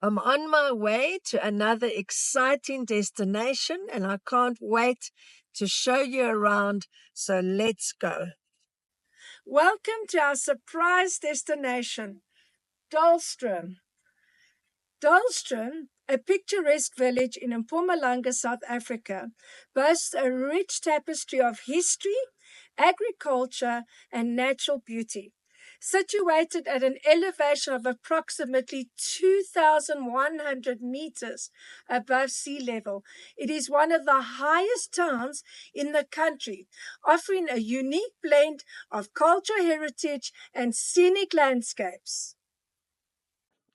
I'm on my way to another exciting destination and I can't wait to show you around. So let's go. Welcome to our surprise destination, Dullstroom. Dullstroom, a picturesque village in Mpumalanga, South Africa, boasts a rich tapestry of history, agriculture, and natural beauty. Situated at an elevation of approximately 2,100 meters above sea level, it is one of the highest towns in the country, offering a unique blend of cultural heritage and scenic landscapes.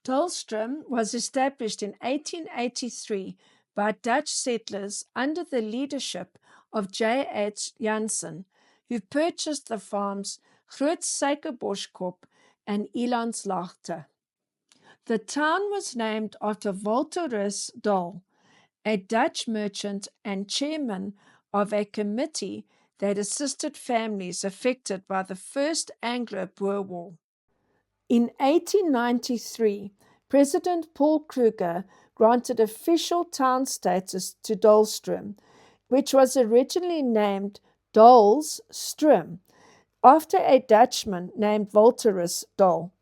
Dullstroom was established in 1883 by Dutch settlers under the leadership of J.H. Janssen, who purchased the farms Groot Suikerboskop and Elandslaagte. The town was named after Walterus Dull, a Dutch merchant and chairman of a committee that assisted families affected by the First Anglo-Boer War. In 1893, President Paul Kruger granted official town status to Dullstroom, which was originally named Dullstroom, after a Dutchman named Walterus Dull.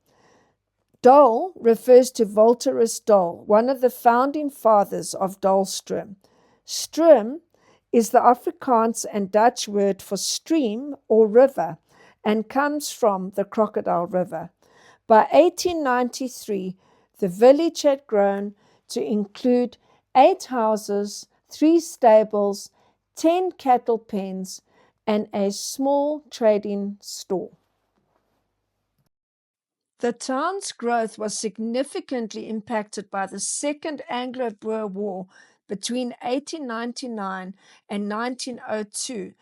Dull refers to Walterus Dull, one of the founding fathers of Dullstroom. Stroom is the Afrikaans and Dutch word for stream or river and comes from the Crocodile River. By 1893, the village had grown to include 8 houses, 3 stables, 10 cattle pens, and a small trading store. The town's growth was significantly impacted by the Second Anglo-Boer War between 1899 and 1902,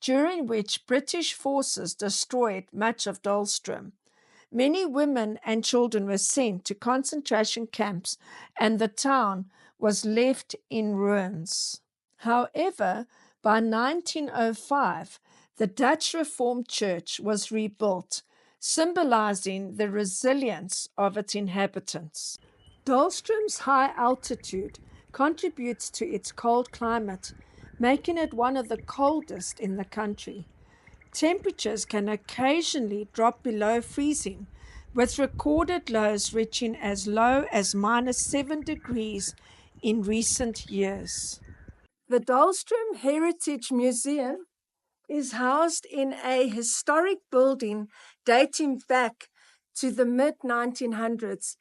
during which British forces destroyed much of Dullstroom. Many women and children were sent to concentration camps, and the town was left in ruins. However, by 1905, the Dutch Reformed Church was rebuilt, symbolizing the resilience of its inhabitants. Dullstroom's high altitude contributes to its cold climate, making it one of the coldest in the country. Temperatures can occasionally drop below freezing, with recorded lows reaching as low as -7 degrees in recent years. The Dullstroom Heritage Museum is housed in a historic building dating back to the mid-1900s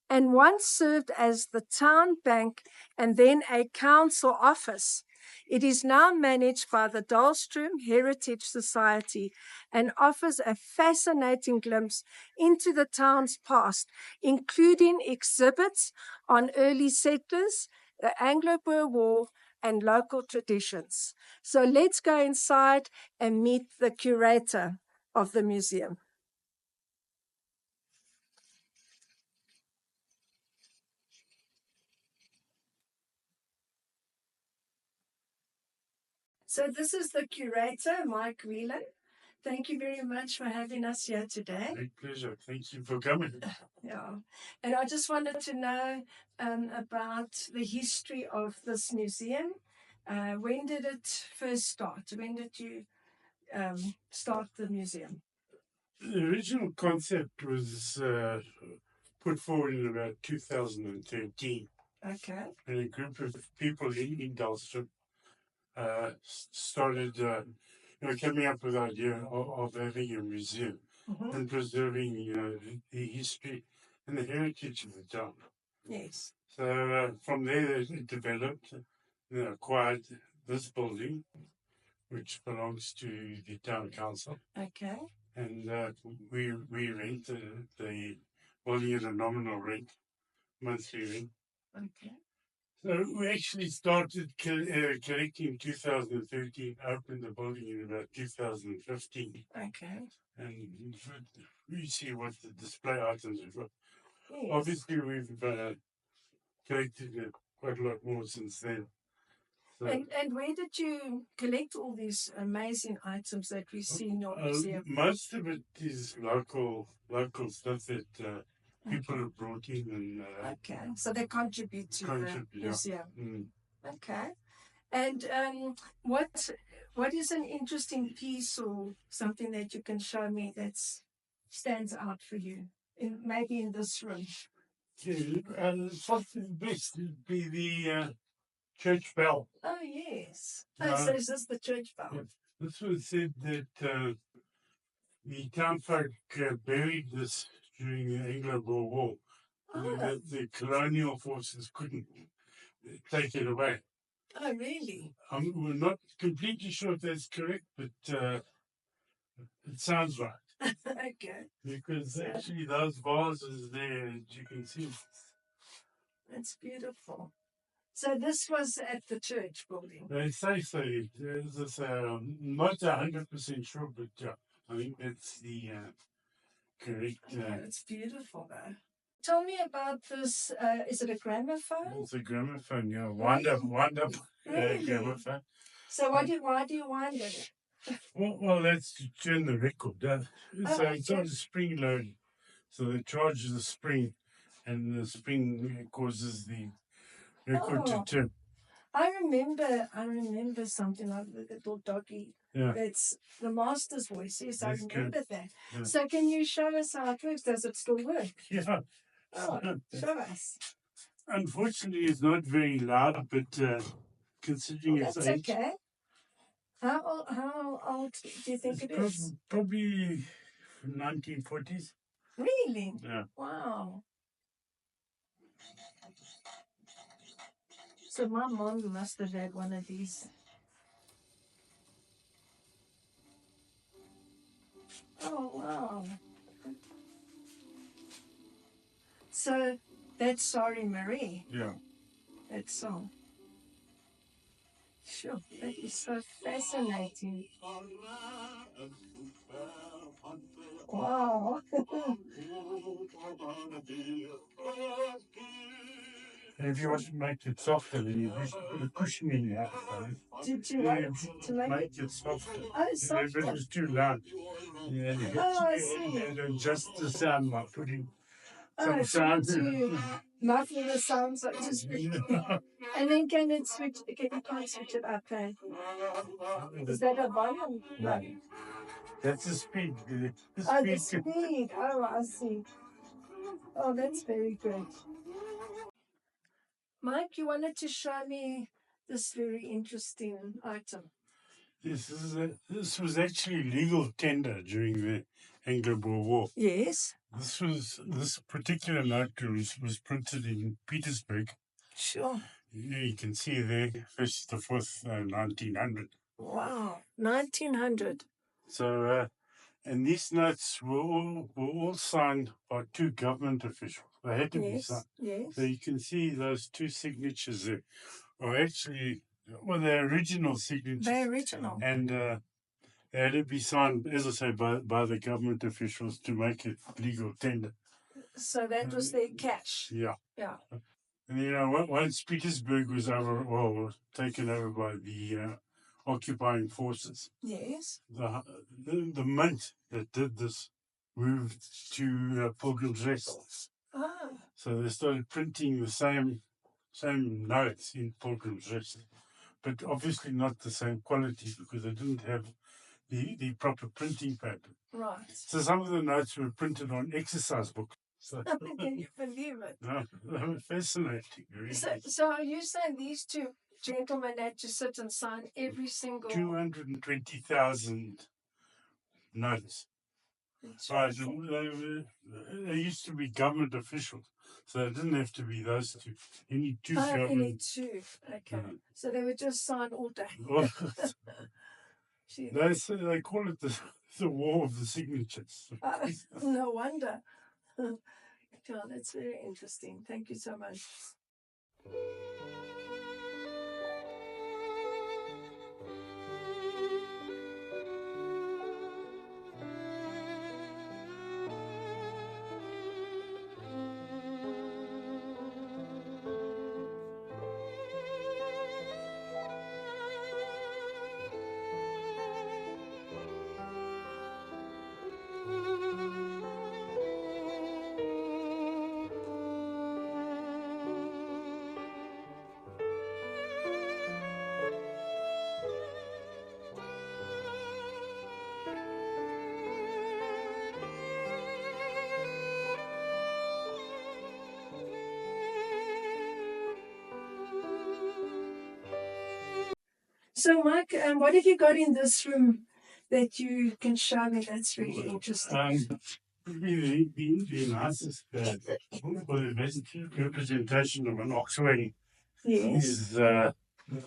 and once served as the town bank and then a council office. It is now managed by the Dullstroom Heritage Society and offers a fascinating glimpse into the town's past, including exhibits on early settlers, the Anglo-Boer War, and local traditions. So let's go inside and meet the curator of the museum. So this is the curator, Mike Whelan. Thank you very much for having us here today. My pleasure. Thank you for coming. Yeah, and I just wanted to know about the history of this museum. When did it first start? When did you start the museum? The original concept was put forward in about 2013, Okay. and a group of people in Dullstroom started coming up with the idea of having a museum and preserving the history and the heritage of the town. Yes. So from there, it developed and acquired this building, which belongs to the town council. Okay. And we rent the building at a nominal rent, monthly rent. Okay. So we actually started collecting in 2013, opened the building in about 2015. Okay. And we see what the display items we've got. Yes. Obviously, we've collected quite a lot more since then. So, And where did you collect all these amazing items that we see in your museum? most of it is local stuff that people have brought in and Okay, so they contribute to the museum. Okay, and what is an interesting piece or something that you can show me that stands out for you, maybe in this room? Something best would be the church bell. Oh yes. So is this the church bell? This was said that the townfolk buried this during the Anglo-Boer War. The colonial forces couldn't take it away. Oh really? We're not completely sure if that's correct, but it sounds right. Okay. Because actually those vases there, as you can see. That's beautiful. So this was at the church building. They say so. Not 100% sure, but I think that's the correct. It's beautiful though. Tell me about this. Is it a gramophone? It's a gramophone, yeah. Wind up gramophone. So why do you wind it? Well, that's to turn the record. So it's on a spring load. So they charge the spring, and the spring causes the record to turn. I remember something like the little doggy. Yeah. That's the master's voice. Yes, I remember that. Yeah. So can you show us how it works? Does it still work? Yeah. Oh, show us. Unfortunately, it's not very loud, but considering its age. That's okay. How old do you think it is? Probably 1940s. Really? Yeah. Wow. So my mom must have had one of these. Oh wow. So that's Sorry Marie. Yeah. That song. Sure, that is so fascinating. Wow. And if you want to make it softer, then you just put a cushion in your Did you want to make it softer? Oh, softer. If it was too loud, I see. And adjust the sound by putting Oh, some sound. to muffle the sound, so to speak. And then can you switch it up? Is that a volume? No. That's the speed. The speed. Oh, I see. Oh, that's very good. Mike, you wanted to show me this very interesting item. This was actually legal tender during the Anglo-Boer War. Yes. This particular note was printed in Petersburg. Sure. You can see there, 1st the 4th, 1900. Wow, 1900. So, and these notes were all signed by two government officials. They had to be signed. Yes. So you can see those two signatures there are actually, well, they're original signatures. They're original. And they had to be signed, as I say, by the government officials to make it legal tender. So that was their catch. Yeah. Yeah. And once Petersburg was taken over by the occupying forces, yes, the mint that did this moved to Pilgrim's Rest. Ah. So they started printing the same notes in Pilgrim's Rest, but obviously not the same quality because they didn't have the proper printing paper. Right. So some of the notes were printed on exercise books. So, can you believe it? No, they were fascinating. Really. So are you saying these two gentlemen had to sit and sign every single 220,000 notes? Right, they used to be government officials, so it didn't have to be those two. Any two government. Only two. Okay. So they would just sign all day. They call it the war of the signatures. No wonder. Yeah, that's very interesting. Thank you so much. So, Mike, what have you got in this room that you can show me that's really interesting? The nicest, or the best representation of an oxwing Yes. is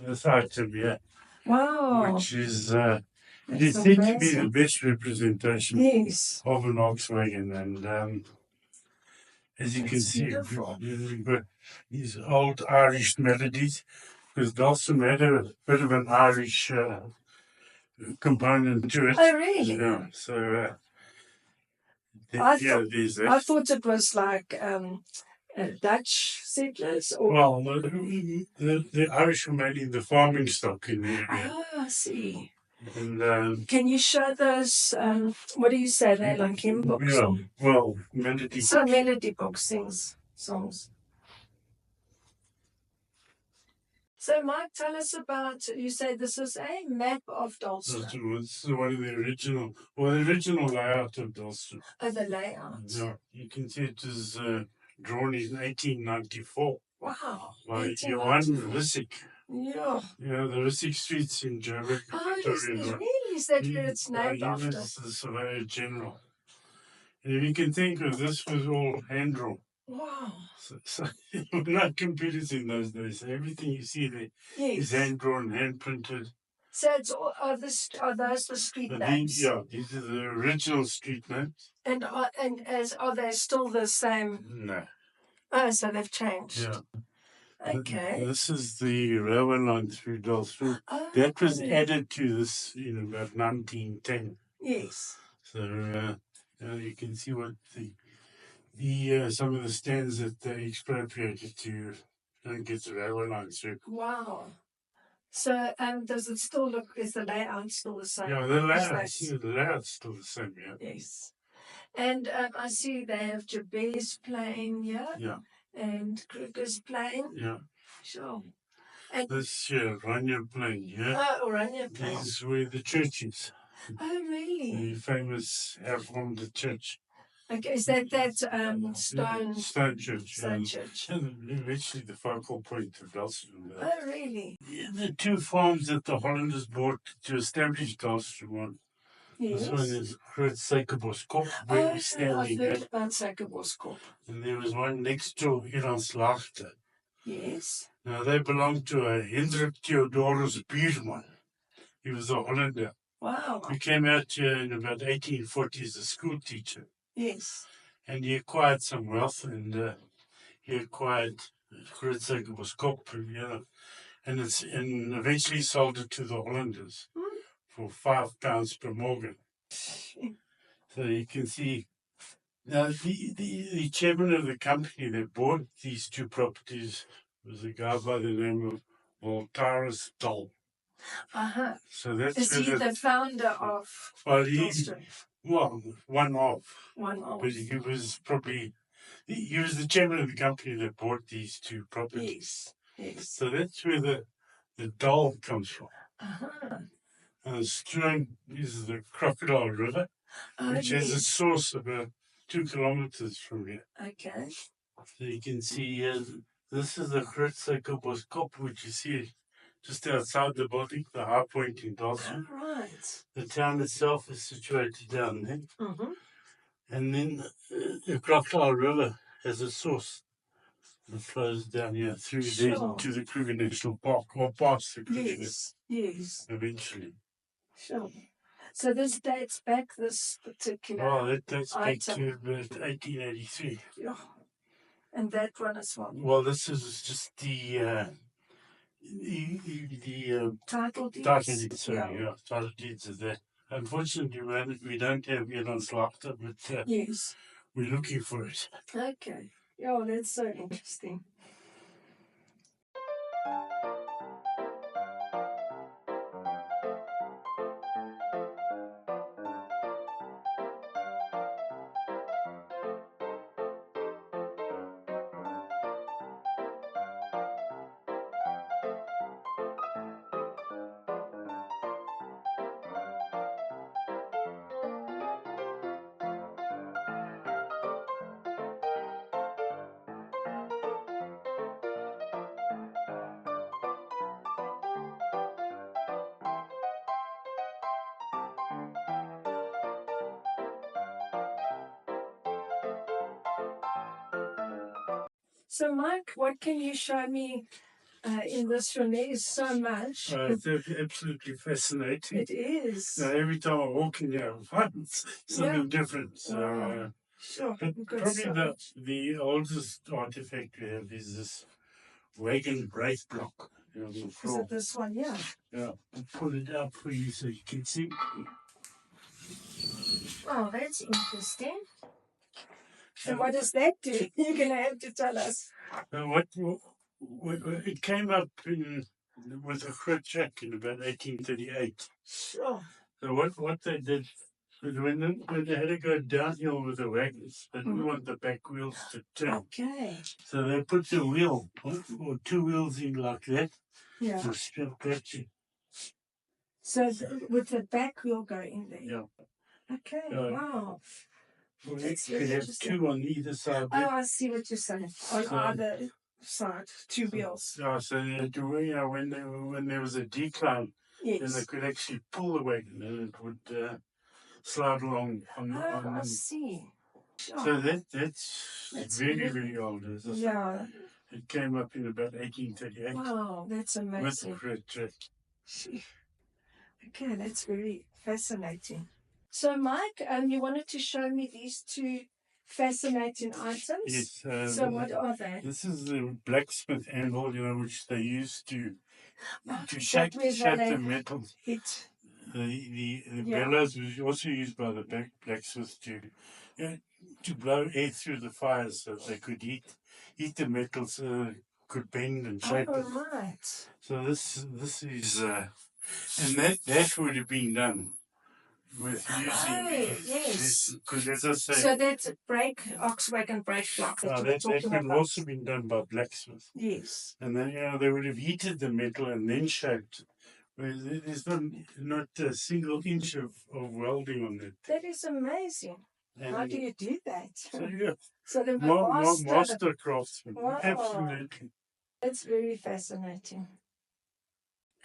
this item here, Wow. which is it That's is said to be the amazing. best representation Yes. of an oxwagon, and as you can That's see, beautiful. we've got these old Irish melodies, because Dullstroom had a bit of an Irish component to it. Oh, really? Yeah, so there's that. I thought it was like Dutch settlers. Or... Well, the Irish were mainly the farming stock in the area. Ah, I see. And can you show those? What do you say? They're like hymn books. Yeah, well, melody. So melody books, songs. So, Mike, tell us about. You say this is a map of Dullstroom. This is one of the original layout of Dullstroom. Oh, the layout. Yeah, you can see it was drawn in 1894. Wow. By Johan Rissik. Yeah. Yeah, the Rissik streets in Joburg. Oh, Victoria. is that where it's named He after? was the Surveyor General. And if you can think of this was all hand drawn. Wow. So not computers in those days. Everything you see there is hand drawn, hand printed. So it's all, are those the street names? These are the original street names. And are they still the same? No. Oh, so they've changed. Yeah. Okay. This is the railway line through Dullstroom. Oh, That was added to this in about 1910. yes. So you can see what the some of the stands that they expropriated to get the railway line through. Wow. So, does it still look? Is the layout still the same? Yeah, the layout's still the same. Yeah. Yes. And I see they have Jabez playing here. Yeah. And Kruger's playing. Yeah. Sure. And this Rania playing here. Oh, Rania playing. This is where the church is. Oh, really? The famous Hervormde church. Okay, is that stone church? Stone church. And eventually the focal point of Dullstroom. Oh, really? The two farms that the Hollanders bought to establish Dullstroom on. Yes. This one is Groot Suikerboskop, where we're standing. I've heard about Suikerboskop. And there was one next door in Slachter. Yes. Now they belonged to a Hendrik Theodorus Bierman. He was a Hollander. Wow. He came out here in about 1840 as a school teacher. Yes. And he acquired some wealth, and he acquired Groot Suikerboskop, and eventually sold it to the Hollanders for £5 per morgen. So you can see now the chairman of the company that bought these two properties was a guy by the name of Voltaris Dull. Uh-huh. So that's Is he the founder of Dullstroom? Well, one of. One of. But he was probably he was the chairman of the company that bought these two properties. Yes. So that's where the Dull comes from. Uh-huh. Stroom is the Crocodile River, which has a source about 2 kilometers from here. Okay. So you can see this is the Groot Suikerboskop, which you see just outside the building, the high point in Dullstroom. Right. The town itself is situated down there. Mm-hmm. And then the Crocodile River has a source that flows down here through there to the Kruger National Park, or past the Kruger. Yes. Eventually. Sure. So this dates back, this particular Well, that dates back item. to about 1883. Yeah. And that one as well. Well, this is just the title deeds. Title deeds, title deeds of that. Unfortunately, we don't have it on Slachter, but yes, we're looking for it. Okay. Oh, that's so interesting. So, Mike, what can you show me in this room? There is so much. It's absolutely fascinating. It is. Every time I walk in here, I find something different. So, Wow. Sure. but We've got probably so the oldest artifact we have is this wagon brake block on the Is floor. it this one? Yeah. Yeah, I'll pull it out for you so you can see. Oh, that's interesting. And what does that do? You're going to have to tell us. What it came up with a Fred Jack in about 1838. Sure. So what they did was when they had to go downhill with the wagons, they didn't want the back wheels to turn. Okay. So they put the wheel or two wheels in like that. Yeah. And strapped that in. So with the back wheel go in there. Yeah. Okay. Wow. Well, That's you very could have interesting. two on either side. Oh, I see what you're saying. On So- either side, two wheels. Yeah, so when there was a decline, then they Yes. could actually pull the wagon and it would slide along on Oh, I them. see. So that's very, very old. As I say. Yeah. It came up in about 1838 Wow, that's with amazing. Fred Jack. Okay, that's very fascinating. So, Mike, you wanted to show me these two fascinating items. Yes. So, what are they? This is the blacksmith anvil, which they used to shape the metal. Hit. The Yeah. bellows was also used by the blacksmiths to blow air through the fires so they could heat the metal so it could bend and shape it. Oh, right. So this is and that would have been done with using yes. because as I say, So that's ox wagon brake block that you were that talking could have about. also been done by blacksmiths. Yes. And then they would have heated the metal and then shaped. Whereas there's not a single inch of welding on it. That is amazing. And how do you do that? So yeah, So the master craftsman. Wow. Absolutely. That's very fascinating.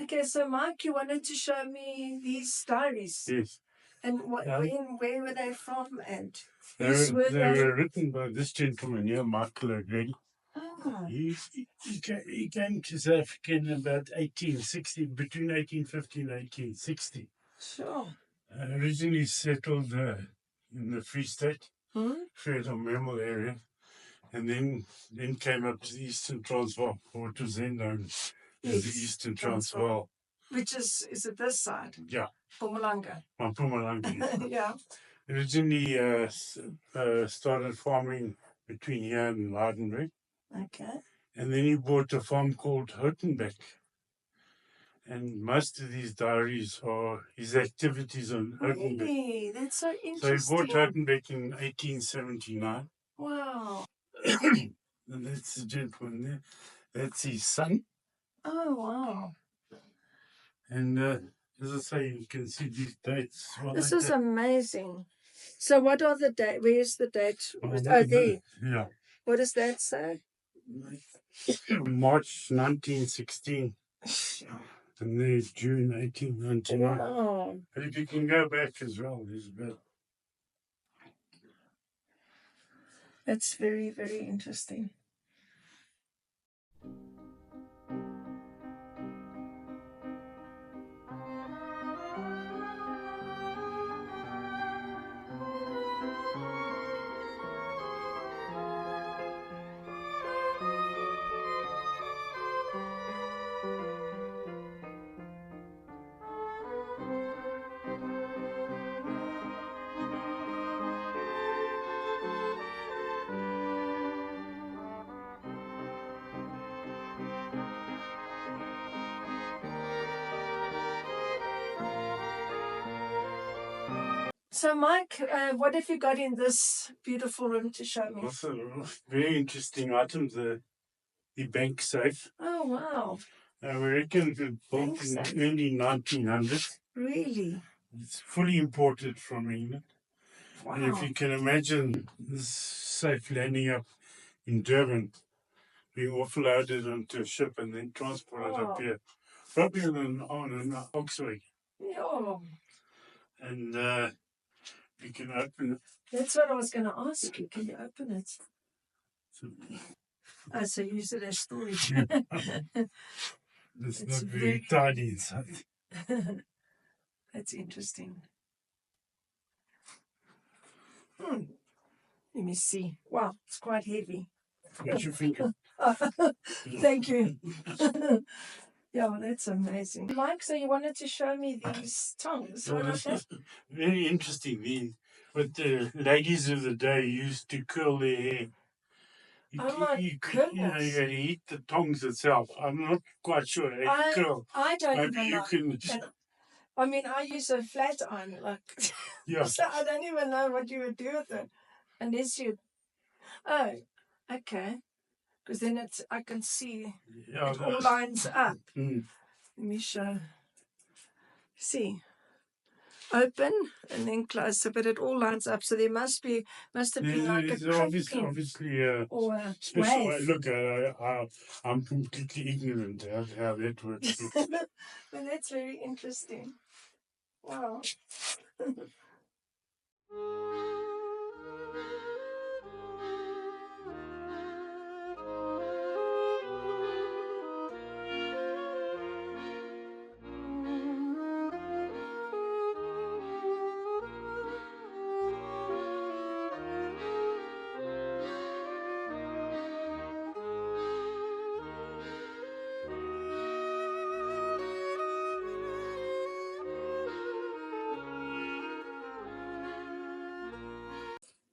Okay, so Mike, you wanted to show me these diaries. Yes. And where were they from? And They were written by this gentleman here, Michael O'Grady. Oh. He came to South Africa in about 1860, between 1850 and 1860. Sure. Originally settled in the Free State, Freedom Memel area, and then came up to the Eastern Transvaal, or it was then known as the Eastern Transvaal. Which is it this side? Yeah. Mpumalanga. Mpumalanga. Yeah. Originally started farming between here and Lydenburg. Okay. And then he bought a farm called Houtenbeck. And most of these diaries are his activities on Houtenbeck. Really? That's so So he interesting. bought Houtenbeck in 1879. Wow. And that's the gentleman there. That's his son. Oh, wow. And as I say, you can see these dates. This is amazing. So what are the date? Where's the date? There. Yeah. What does that say? March 1916. And there's June 1899. Wow. And if you can go back as well, there's about. That's very, very interesting. So, Mike, what have you got in this beautiful room to show me? Also, very interesting items. The bank safe. Oh, wow. We reckon it was built in the early 1900s. Really? It's fully imported from England. Wow. And if you can imagine this safe landing up in Durban, being offloaded onto a ship and then transported up here, probably on an oxway. Yeah. And you can open it. That's what I was going to ask you. Can you open it? Oh, so use it as storage. It's It's not very very- tidy inside. That's interesting. Hmm. Let me see. Wow, it's quite heavy. Got your finger. Thank you. Yeah, that's amazing. Mike, so you wanted to show me these tongs. So What are this they? is very interesting. What the ladies of the day used to curl their hair. Oh my You goodness. gotta eat the tongs itself. I'm not quite sure. Curl. I don't Maybe even you know. can. I mean, I use a flat iron, like, Yeah. so I don't even know what you would do with it. Unless you, oh, okay. Because then I can see Yeah. it all lines up. Mm. Let me show. See, open and then close, so but it all lines up. So there must have been like a There's crimping obviously or a special. wave. Look, I'm completely ignorant how that works. Well, that's very interesting. Wow.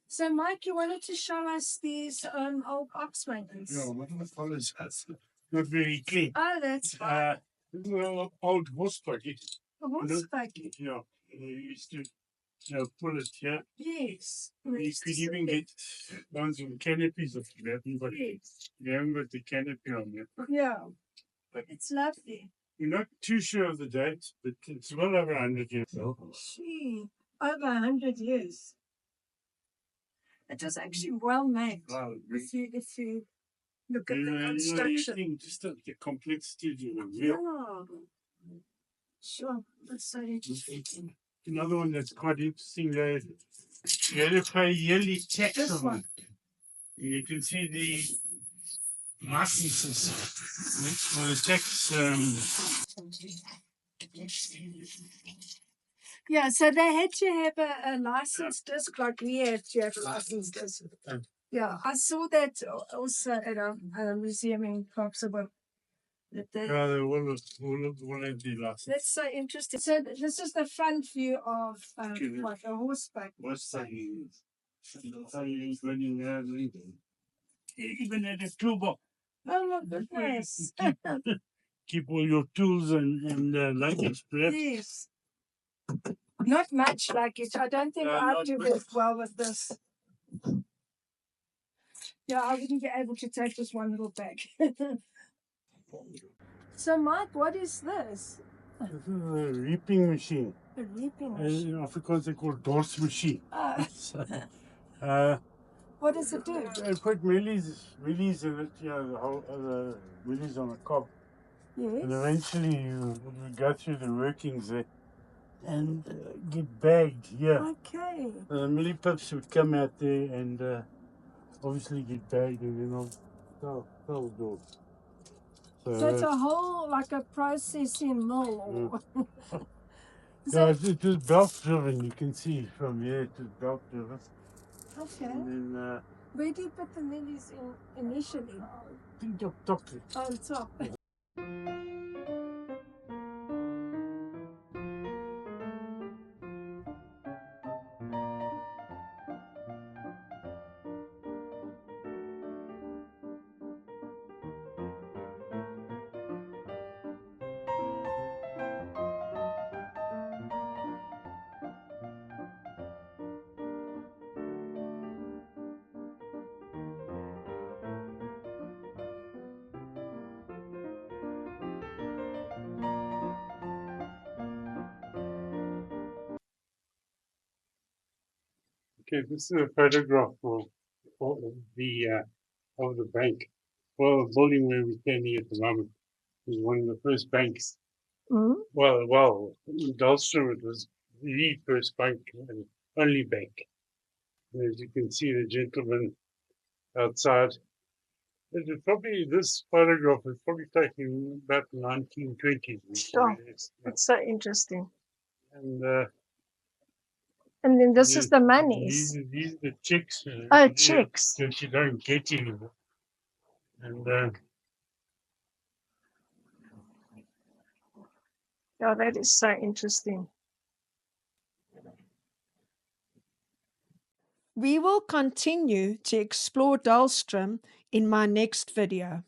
So, Mike, you wanted to show us these old ox wagons. Yeah, what the hell is that? Not very clean. Oh, that's fine. This is an old horse buggy. A horse buggy. Yeah, you used to pull it here. Yes. You could even get ones with canopies of that, but Yes. you haven't got the canopy on there. Yeah. But It's lovely. we're not too sure of the date, but it's well over 100 years old. Gee, over 100 years. It was actually well made. Wow, If you look at the you construction. think just the complexity of the wheel. Yeah. Sure. That's so interesting. Another one that's quite interesting, you had to pay yearly tax This on one. it. You can see the licenses for the tax. Yeah, so they had to have a licensed disc like we have to have a licensed disc. Yeah, I saw that also at a museum in Clarksville. That they, Yeah, they all have the license. that's so interesting. So this is the front view of Okay. what a horseback. What's that? How you running there? Even at a toolbox. Oh my goodness. Keep all your tools and luggage perhaps. Yes. Not much luggage. I don't think I not do much. this well with this. Yeah, I wouldn't be able to take just one little bag. So, Mike, what is this? This is a reaping machine. A reaping machine. In Afrikaans they call dors machine. What does it do? I put millies in it, the whole millies on a cob. Yes. And eventually you go through the workings there and get bagged here. Okay. The millie pips would come out there and obviously get bagged and then I'll sell doors. So it's a whole, like a processing mill. Or Yeah, it was belt driven, you can see from here it was belt driven. Okay. And then Where do you put the millies in initially? I think up top. On top. Okay, this is a photograph of the bank. Well, the building where we're standing at the moment is one of the first banks. Mm-hmm. Well, in Dullstroom it was the first bank and only bank. And as you can see, the gentleman outside It is probably, this photograph is probably taken about the 1920s. Sure. Yes. It's so interesting. And And then this is the these monies. these are the chicks. Oh, Yeah, chicks. that you don't get anymore. And Oh, that is so interesting. We will continue to explore Dullstroom in my next video.